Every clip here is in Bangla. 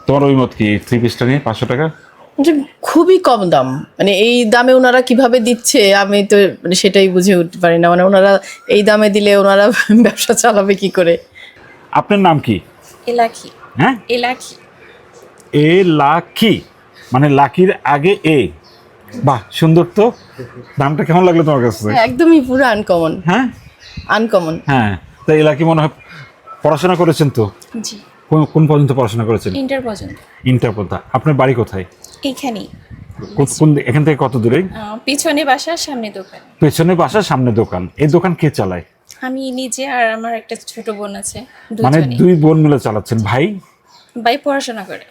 তোমার ওই মত কি থ্রি পিসটা নিয়ে 500 টাকা? যে খুবই কম দাম, মানে এই দামে ওনারা কিভাবে দিচ্ছে আমি তো মানে সেটাই বুঝে উঠতে পারি না। মানে ওনারা এই দামে দিলে ওনারা ব্যবসা চালাবে কি করে? আপনার নাম কি? এলাকি। হ্যাঁ, এলাকি। এ লাকি, মানে লাকির আগে এ। বাহ, সুন্দর তো। নামটা কেমন লাগলো তোমার কাছে? একদমই পুরো আনকমন। হ্যাঁ আনকমন। হ্যাঁ, তো এ লাকি মনে হয় পড়াশোনা করেছেন তো? জি। কোন কোন পর্যন্ত পড়াশোনা করেছেন? ইন্টার পর্যন্ত। ইন্টার পর্যন্ত। আপনার বাড়ি কোথায়? এইখানেই। কোন এখান থেকে কত দূরে? পিছনে বাসা, সামনে দোকান। পেছনে বাসা, সামনে দোকান। এই দোকান কে চালায়? আমি নিজে আর আমার একটা ছোট বোন আছে, মানে দুজনে। 2 বোন মিলে চালাচ্ছেন? ভাই? ভাই পড়াশোনা করে।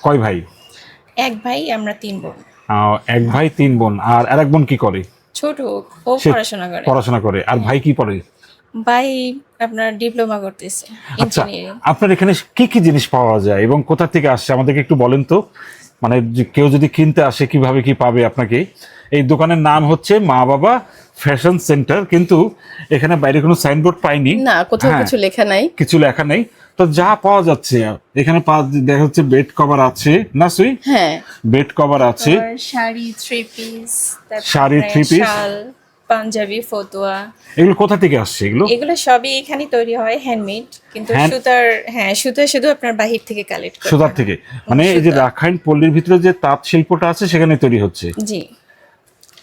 কয় ভাই? এক ভাই, আমরা 3 বোন। এক ভাই 3 বোন। আর আরেক বোন কি করে? ছোট, ও সে পড়াশোনা করে। পড়াশোনা করে। আর ভাই কি পড়ে? ভাই আপনার ডিপ্লোমা করতেছে আচ্ছা, ইঞ্জিনিয়ারিং। আপনার এখানে কি কি জিনিস পাওয়া যায় এবং কোথা থেকে আসছে আমাদেরকে একটু বলেন তো। মানে কেউ যদি কিনতে আসে কিভাবে কি পাবে আপনাকে? এই দোকানের নাম হচ্ছে মা বাবা ফ্যাশন সেন্টার, কিন্তু এখানে বাইরে কোনো সাইনবোর্ড পাইনি। না, কোথাও হ্যাঁ, কিছু লেখা নাই। কিছু লেখা নেই। তো যা পাওয়া যাচ্ছে এখানে দেখা যাচ্ছে বেড কভার আছে না সুই? হ্যাঁ, বেড কভার আছে, শাড়ি, 3 পিস, শাড়ি, 3 পিস, শাল, পাঞ্জাবি, ফতুয়া। এগুলো কোথা থেকে আসছে এগুলো? এগুলো সবই এখানে তৈরি হয়, হ্যান্ডমেড। কিন্তু সুতার, হ্যাঁ, সুতা শুধু আপনার বাহির থেকে কালেক্ট করা সুতার হয়। থেকে, মানে এই যে রাখাইন পল্লীর ভিতরে যে তাঁত শিল্পটা আছে সেখানে তৈরি হচ্ছে। জি।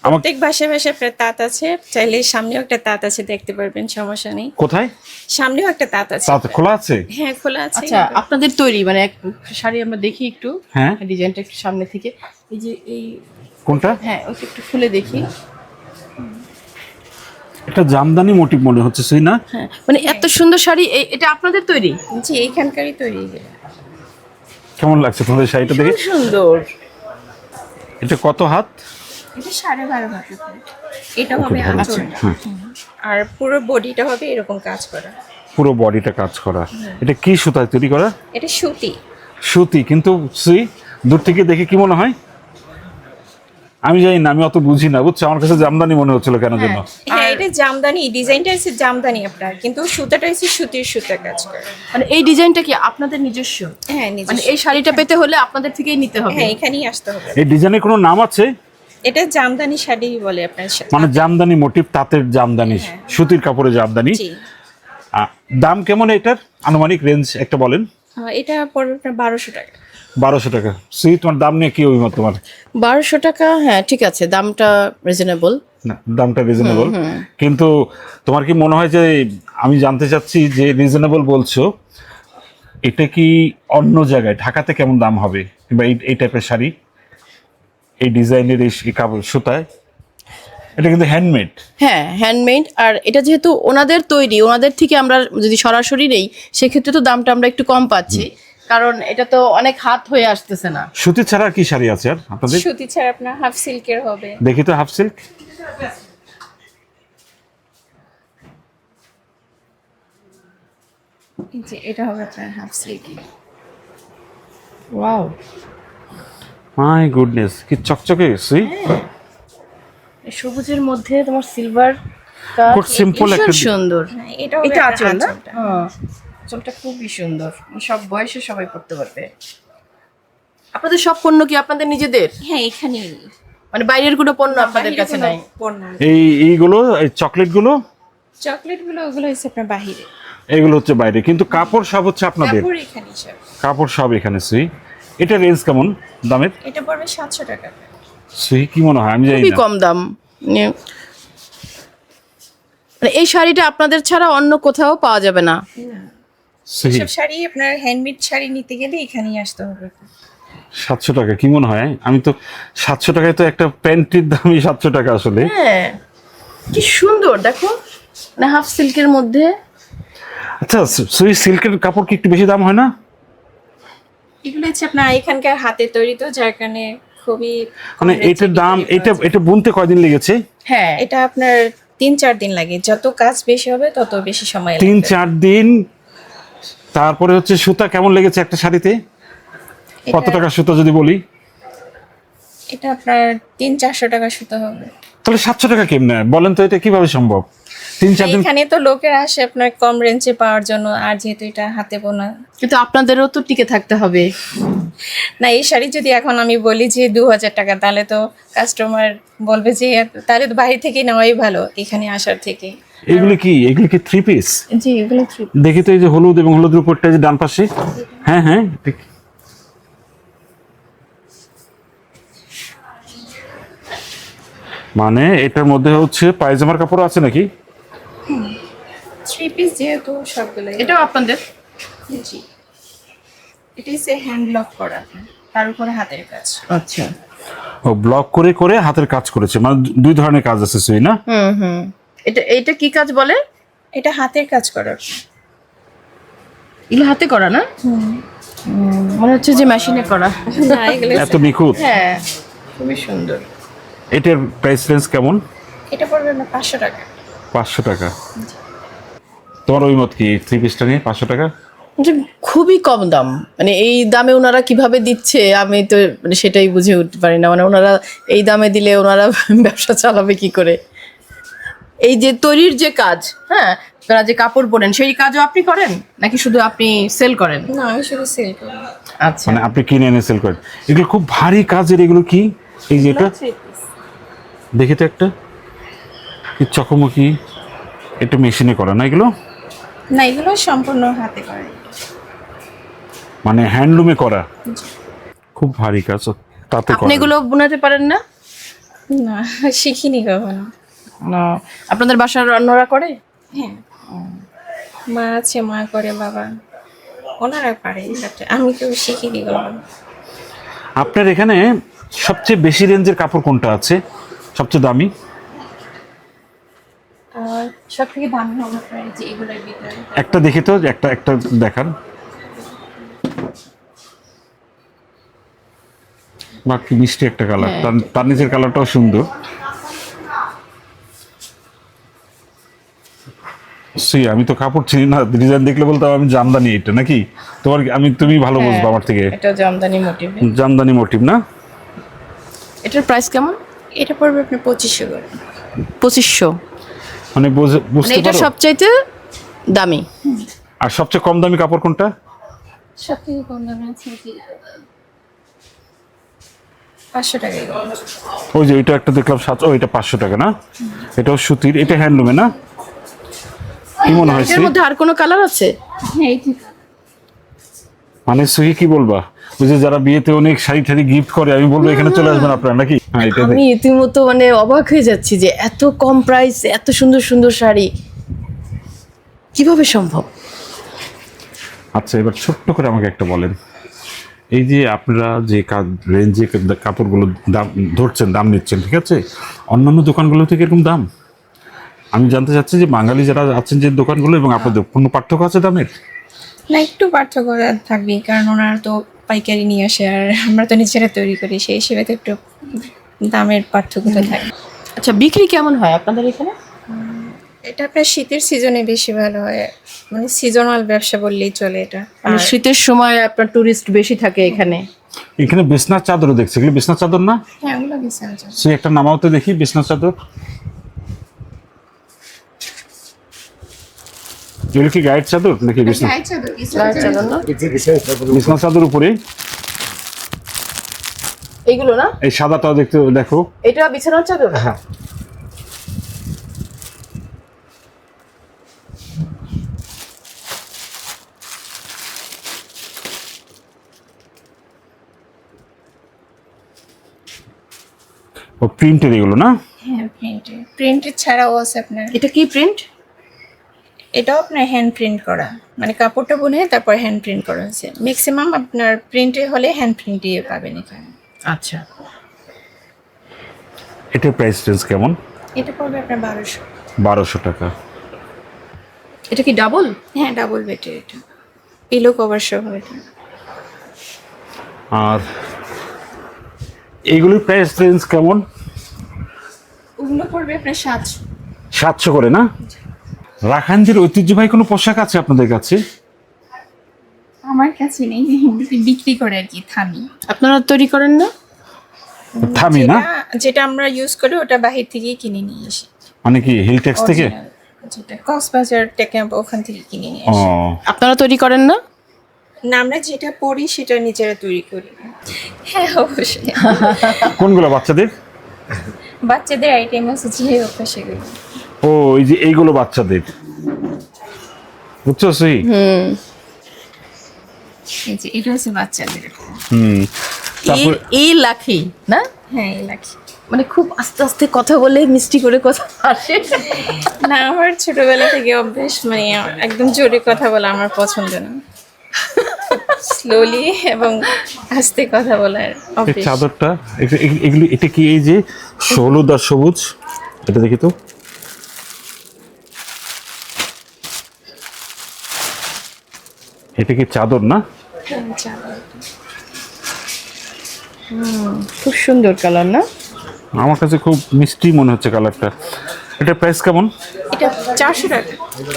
আমার প্রত্যেক বাসায় বাসায় আপনার তাঁত আছে, চাইলে সামনেও একটা তাঁত আছে, দেখতে পারবেন, সমস্যা নেই। কোথায়? সামনেও একটা তাঁত আছে। তাঁত খোলা আছে? হ্যাঁ, খোলা আছে। আচ্ছা, আপনাদের তৈরি মানে এক শাড়ি আমরা দেখি একটু। হ্যাঁ, ডিজাইনটা একটু সামনে থেকে, এই যে এই, কোনটা? হ্যাঁ ওইটা একটু খুলে দেখি। এটা জামদানি মোটিভ মনে হচ্ছে সুই না? হ্যাঁ, মানে এত সুন্দর শাড়ি, এটা আপনাদের তৈরি? জি, এখানকারই তৈরি। কেমন লাগছে তোমাদের শাড়িটা দেখে? সুন্দর। এটা কত হাত? এটা 12.5 হাত। এটা খুব হবে ভালো। আঁচলটা। হ্যাঁ, আর পুরো বডিটা হবে এরকম কাজ করা। পুরো বডিটা কাজ করা। এটা কি সুতায় তৈরি করা? এটা সুতি। সুতি, কিন্তু সুই দূর থেকে দেখে কি মনে হয়? আমি জানি না, আমি অত বুঝি না, বুঝছো? আমার কাছে জামদানি মনে হচ্ছিল কেন যেন। হ্যাঁ, এটা জামদানি, ডিজাইনটা আছে জামদানি আপনার, কিন্তু সুতাটা আছে সুতির সুতা কাজ করা। মানে এই ডিজাইনটা কি আপনাদের নিজস্ব? হ্যাঁ, মানে নিজস্ব। এই শাড়িটা পেতে হলে আপনাদের থেকেই নিতে হবে? হ্যাঁ, এখানেই আসতে হবে। এই ডিজাইনের কোনো নাম আছে? এটা জামদানি শাড়ি বলে আপনার। মানে জামদানি মোটিভ, তাঁতের জামদানি, সুতির কাপড়ে জামদানি। জি। দাম কেমন এটার আনুমানিক রেঞ্জ একটা বলেন? এটা পড়বে আপনার 1200 টাকা। 1200 টাকা। সুই, তোমার দাম নিয়ে কি অভিমত তোমার? 1200 টাকা, হ্যাঁ ঠিক আছে, দামটা রিজনেবল। না, দামটা রিজনেবল, কিন্তু তোমার কি মনে হয় যে, আমি জানতে চাচ্ছি যে রিজনেবল বলছো, এটা কি অন্য জায়গায় ঢাকাতে কেমন দাম হবে কিংবা এই টাইপের শাড়ি, এই ডিজাইনের এই কাপড় সুতায়? এটা কিন্তু হ্যান্ডমেড। হ্যাঁ, হ্যান্ডমেড। আর এটা যেহেতু ওনাদের তৈরি, ওনাদের থেকে আমরা যদি সরাসরি নেই সেক্ষেত্রে তো দামটা আমরা একটু কম পাচ্ছি, কারণ এটা তো অনেক হাত হয়ে আসতেছে না। সুতি ছাড়া আর কি শাড়ি আছে আর আপনাদের? সুতি ছাড়া আপনার হাফ সিল্কের হবে। দেখি তো হাফ সিল্ক। জি, এটা হবে আপনার half silk. Wow, my goodness, কি চকচকে সুই। সবুজের মধ্যে তোমার সিলভার কাজ, খুব simple একটা সুন্দর। হ্যাঁ, এটা হবে এটা আপনার আঁচল না? আঁচলটা। হ্যাঁ, আঁচলটা খুবই সুন্দর, সব বয়সে সবাই পড়তে পারবে। আপনাদের সব পণ্য কি আপনাদের নিজেদের? হ্যাঁ, এখানেই। মানে বাইরের কোনো পণ্য আপনাদের কাছে নাই? এইগুলো, এই চকলেট গুলো, চকলেট গুলো ওগুলো হচ্ছে আপনার বাহিরে। এগুলো হচ্ছে বাইরে, কিন্তু কাপড় সব হচ্ছে আপনাদের? কাপড় এখানেই সব। কাপড় সব এখানে। সুই, এটা রেঞ্জ কেমন দামের? এটা পড়বে 700 টাকা। সুই কি মনে হয়? আমি জানি খুবই না। কম দাম। মানে এই শাড়িটা আপনাদের ছাড়া অন্য কোথাও পাওয়া যাবে না। সুই সব শাড়ি আপনার হ্যান্ডমেড শাড়ি নিতে গেলে এখানেই আসতে হবে। 700 টাকা কি মনে হয়? আমি তো 700 টাকায় তো একটা প্যান্টির দামই 700 টাকা আসলে। হ্যাঁ, কি সুন্দর দেখো, মানে হাফ সিল্কের মধ্যে। আচ্ছা, সুই সিল্কের কাপড় কি একটু বেশি দাম হয় না? এগুলো হচ্ছে আপনার এখানকার হাতে তৈরি, তো যার কারণে খুবই কম মানে রেঞ্জে এটার দাম, বিক্রি করা যায়। এটা বুনতে কয়দিন লেগেছে? হ্যাঁ, এটা আপনার 3-4 দিন লাগে, যত কাজ বেশি হবে তত বেশি সময় লাগবে। 3-4 দিন। তারপরে হচ্ছে সুতা কেমন লেগেছে একটা শাড়িতে? কত এটা- টাকা সুতা যদি বলি? এটা আপনার 300-400 টাকা সুতো হবে। তাহলে 700 টাকা কেমনে বলেন তো, এটা কিভাবে সম্ভব? 3-4 দিন এখানে তো লোকের আসে আপনার কম রেঞ্জে পাওয়ার জন্য, আর যেহেতু এটা হাতে বোনা। কিন্তু আপনাদেরও তো টিকে থাকতে হবে। না, এই শাড়ি যদি এখন আমি বলি যে 2000 টাকা, তাহলে তো কাস্টমার বলবে যে তাহলে তো বাইরে থেকে নেওয়াই ভালো এখানে আসার থেকে। এগুলো কি 3 পিস? জি, এগুলো দেখি তো, এই যে হলুদ এবং হলুদের উপরটা যে ডান পাশে, হ্যাঁ হ্যাঁ ঠিক। মানে এটার মধ্যে হচ্ছে পায়জামার কাপড় আছে নাকি? 3 পিস যেহেতু সবগুলো। এটাও আপনাদের? জি, এটা হচ্ছে হ্যান্ড লক করা, তার উপরে হাতের কাজ। আচ্ছা। ও ব্লক করে করে হাতের কাজ করেছে, মানে 2 ধরনের কাজ আছে সুই না? হুম। এটা কি কাজ বলে? এটা হাতের কাজ করা। এগুলো হাতে করা না? মনে হচ্ছে যে মেশিনে করা। না, এগুলো এত নিখুঁত। হ্যাঁ, খুবই সুন্দর। এটার প্রাইস রেঞ্জ কেমন? এটা পড়বে না 500 টাকা। 500 টাকা। তোমার ওই মত কি 3 পিসটা নিয়ে 500 টাকা? যে খুবই কম দাম, মানে এই দামে ওনারা কিভাবে দিচ্ছে আমি তো মানে সেটাই বুঝে উঠতে পারি না। মানে ওনারা এই দামে দিলে ওনারা ব্যবসা চালাবে কি করে? এই যে তৈরির যে কাজ, হ্যাঁ, আপনারা যে কাপড় বোনেন সেই কাজও আপনি করেন নাকি শুধু আপনি সেল করেন? না, আমি শুধু সেল করি। আচ্ছা। মানে আপনি কিনে এনে সেল করেন? এগুলো খুব ভারী কাজের। এগুলো কি, এই যে এটা দেখি তো একটা কি চকমকি, এটা মেশিনে করা না এগুলো? না, এগুলো সম্পূর্ণ হাতে করে। মানে হ্যান্ডলুমে করা, খুব ভারী কাজ। তাতে আপনি এগুলো বোনাতে পারেন না? না, শিখিনি কখনো। না, আপনাদের বাসার অন্যরা করে? হ্যাঁ, মা আছে, মা করে, বাবা, ওনারা পারে, but আমি তো শিখিনি কখনো। আপনার এখানে সবচেয়ে বেশি রেঞ্জের কাপড় কোনটা আছে, সবচেয়ে দামি? আর সব থেকে দামি হবে প্রায় যে এগুলোর ভিতরে। একটা দেখি তো, একটা একটা দেখান। বাকি মিষ্টি একটা কালার, তার নিচের কালারটাও সুন্দর। আমি তো কাপড় চিনি না, ডিজাইন দেখলে বলতাম আমি জামদানি, এটা নাকি তোমার? তুমি ভালো বুঝবো আমার থেকে। এটা জামদানি মোটিভ। জামদানি মোটিভ না? এটার প্রাইস কেমন? এটা পড়বে আপনার 2500 করে। 2500? মানে মানে বুঝতে এটা পারো? সবচাইতে দামি। আর সবচেয়ে কম দামি কাপড় কোনটা? সব থেকে কম দামে আছে যে 500 টাকা। ওই যে ওইটা একটা দেখলাম 700, ওইটা 500 টাকা না? এটাও সুতির, এটা হ্যান্ডলুমে না? কি মনে হয়? এর মধ্যে আর কোনো কালার আছে? হ্যাঁ, এই ঠিক। মানে সুই কি বলবা, ওই যে যারা বিয়েতে অনেক শাড়ি ঠাড়ি গিফট করে, আমি বলবো এখানে চলে আসবেন আপনারা নাকি? হ্যাঁ, এটা আমি ইতিমধ্যে মানে অবাক হয়ে যাচ্ছি যে এত কম প্রাইস, এত সুন্দর সুন্দর শাড়ি কিভাবে সম্ভব? আচ্ছা, এবার ছোট্ট করে আমাকে একটা বলেন, এই যে আপনারা যে রেঞ্জে কাপড়গুলো দাম ধরছেন, দাম নিচ্ছেন, ঠিক আছে, অন্যান্য দোকানগুলো থেকে এরকম দাম? আমি জানতে চাচ্ছি যে বাঙালি যারা আছেন যে দোকানগুলো এবং আপনাদের কোনো পার্থক্য আছে দামের? না, একটু পার্থক্য থাকবে, কারণ ওনারা তো পাইকারি নিয়ে আসে আর আমরা তো নিজেরা তৈরি করি, সেই হিসেবে তো একটু দামের পার্থক্যটা থাকে। আচ্ছা, বিক্রি কেমন হয় আপনাদের এখানে? এটা আপনার শীতের সিজনে বেশি ভালো হয়, মানে সিজনাল ব্যবসা বললেই চলে এটা। মানে শীতের সময় আপনার টুরিস্ট বেশি থাকে এখানে। এখানে বিছনার চাদরও দেখছি, এগুলো বিছনার চাদর না? হ্যাঁ, ওগুলো বেশি আছে। সে একটা নামাওতে দেখি বিছনার চাদর। এগুলো কি গায়ের চাদর নাকি বিছনা? বিছনার চাদর উপরে এইগুলো না? এই সাদাটাও দেখতে দেখো। এটা বিছানার চাদর? হ্যাঁ। ও প্রিন্টের এগুলো না? হ্যাঁ, প্রিন্টেড ছাড়াও আছে আপনার। এটা কি প্রিন্ট? এটাও আপনার হ্যান্ড প্রিন্ট করা, মানে কাপড়টা বুনে তারপর হ্যান্ড প্রিন্ট করা হয়েছে। ম্যাক্সিমাম আপনার প্রিন্টে হলে হ্যান্ড প্রিন্ট দিয়ে পাবেন এখানে। আচ্ছা, এটার প্রাইস রেঞ্জ কেমন? এটা পড়বে আপনার 1200। 1200 টাকা। এটা কি ডাবল? হ্যাঁ, ডাবল বেডের, এটা পিলো কভার সহ এটা। আর এইগুলোর প্রাইস রেঞ্জ কেমন? ওগুলো পড়বে আপনার 700। 700 করে না? রাখাইনদের ঐতিহ্যবাহী কোনো পোশাক আছে আপনাদের কাছে? আমার কাছে নেই, বিক্রি করে আর কি, থামি। আপনারা তৈরি করেন না? থামি না? যেটা যেটা আমরা ইউজ করি ওটা বাহির থেকেই কিনে নিয়ে আসি। মানে কি হিলটেক্স থেকে? Original, যেটা কক্সবাজার থেকে ওখান থেকে কিনে নিয়ে ও আসি। আপনারা তৈরি করেন না? না, আমরা যেটা পরি সেটা নিজেরা তৈরি করি। হ্যাঁ, অবশ্যই। কোনগুলো বাচ্চাদের? বাচ্চাদের আইটেম আছে যে সেগুলো। ও এই যে এইগুলো বাচ্চাদের, বুঝছো সুই? এই যে এটা হচ্ছে বাচ্চাদের। হুম। তারপর এই লাখি না, হ্যাঁ, এই লাখি। মানে খুব আস্তে আস্তে কথা বলে মিষ্টি করে কথা আসে। না, আমার ছোটবেলা থেকে অভ্যেস, মানে একদম জোরে কথা বলা আমার পছন্দ না। স্লোলি এবং আস্তে কথা বলার এই অভ্যেস। চাদরটা এগুলি, এটা কি এই যে হলুদ আর সবুজ, এটা দেখি তো। এটা কি চাদর না? খুব সুন্দর কালার না? আমার কাছে খুব মিষ্টি মনে হচ্ছে কালারটা। এটা প্রাইস কেমন? এটা 400 টাকা।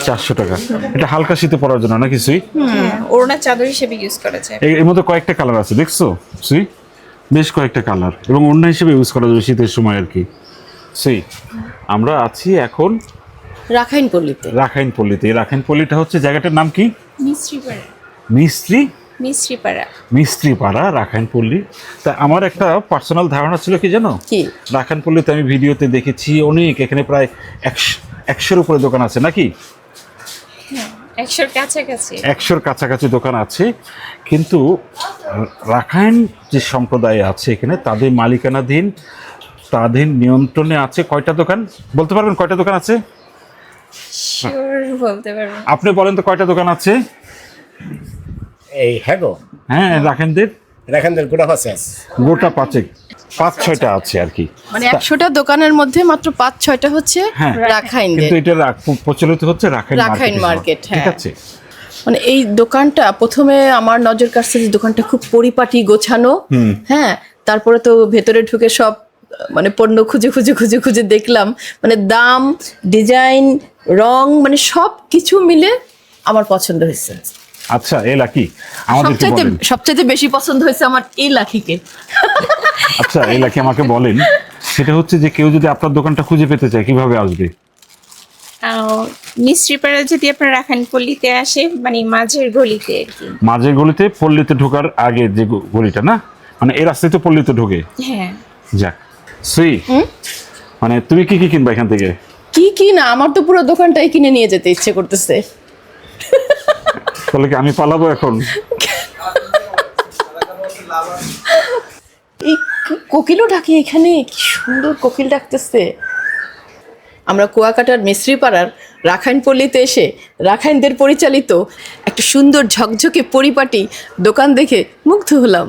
400 টাকা। এটা হালকা শীতে পরার জন্য না কিছুই? হ্যাঁ, ওড়না চাদর হিসেবে ইউজ করা যায়। এর মধ্যে কয়েকটা কালার আছে দেখছো সুই, বেশ কয়েকটা কালার, এবং ওড়না হিসেবে ইউজ করা যাবে শীতের সময় আর কি। সুই, আমরা আছি এখন রাখাইন পল্লীতে। রাখাইন পল্লীতে। এই রাখাইন পল্লীটা হচ্ছে জায়গাটার নাম কি? মিস্ত্রিপাড়া। মিস্ত্রিপাড়া, মিস্ত্রিপাড়া, রাখাইন পল্লী। তা আমার একটা পার্সোনাল ধারণা ছিল কি জানো, কি? রাখাইন পল্লীতে আমি ভিডিওতে দেখেছি অনেক, এখানে প্রায় 100-100-এর উপরে দোকান আছে নাকি? 100-র কাছাকাছি। 100-এর কাছাকাছি দোকান আছে, কিন্তু রাখাইন যে সম্প্রদায় আছে এখানে, তাদের মালিকানাধীন, তাদের নিয়ন্ত্রণে আছে কয়টা দোকান বলতে পারবেন? কয়টা দোকান আছে শিওর বলতে পারবো। আপনি বলেন তো, কয়টা দোকান আছে? এই হ্যাঁ গো, হ্যাঁ, রাখাইনদের রাখানদের গোটা হচ্ছে গোটা 5-6টা আছে আর কি। মানে 100টা দোকানের মধ্যে মাত্র 5-6টা হচ্ছে হ্যাঁ, রাখাইনদের। কিন্তু এটা প্রচলিত হচ্ছে রাখাইন রাখাইন মার্কেট, ঠিক হ্যাঁ। আছে। মানে এই দোকানটা প্রথমে আমার নজর কাটছে যে দোকানটা খুব পরিপাটি গোছানো, হ্যাঁ। তারপরে তো ভেতরে ঢুকে সব মানে পণ্য খুঁজে খুঁজে খুঁজে খুঁজে দেখলাম, মানে দাম, ডিজাইন, রং, মানে সব কিছু মিলে আমার পছন্দ হয়েছে। আচ্ছা, এই লাকি আমাদেরকে বলেন। সবচাইতে বেশি পছন্দ হয়েছে আমার এই লাখিকে। আচ্ছা, এই লাকি আমাকে বলেন, সেটা হচ্ছে যে কেউ যদি আপনার দোকানটা খুঁজে পেতে চায় কিভাবে আসবে? মিস্ত্রিপাড়া যদি আপনার রাখাইন পল্লীতে আসে, মানে মাঝের গলিতে আর কি। মাঝের গলিতে, পল্লীতে ঢোকার আগে যে গলিটা না, মানে এই রাস্তায় তো পল্লীতে ঢোকে। হ্যাঁ। যাক সুই, মানে তুমি কি কি কিনবা এখান থেকে? কি না, আমার তো পুরো দোকানটাই কিনে নিয়ে যেতে ইচ্ছে করতেছে। তাহলে কি আমি পালাবো এখন? এই কোকিলও ডাকে এখানে, কি সুন্দর কোকিল ডাকতেছে। আমরা কুয়াকাটার মিস্ত্রিপাড়ার রাখাইন পল্লীতে এসে রাখাইনদের পরিচালিত একটা সুন্দর ঝকঝকে পরিপাটি দোকান দেখে মুগ্ধ হলাম।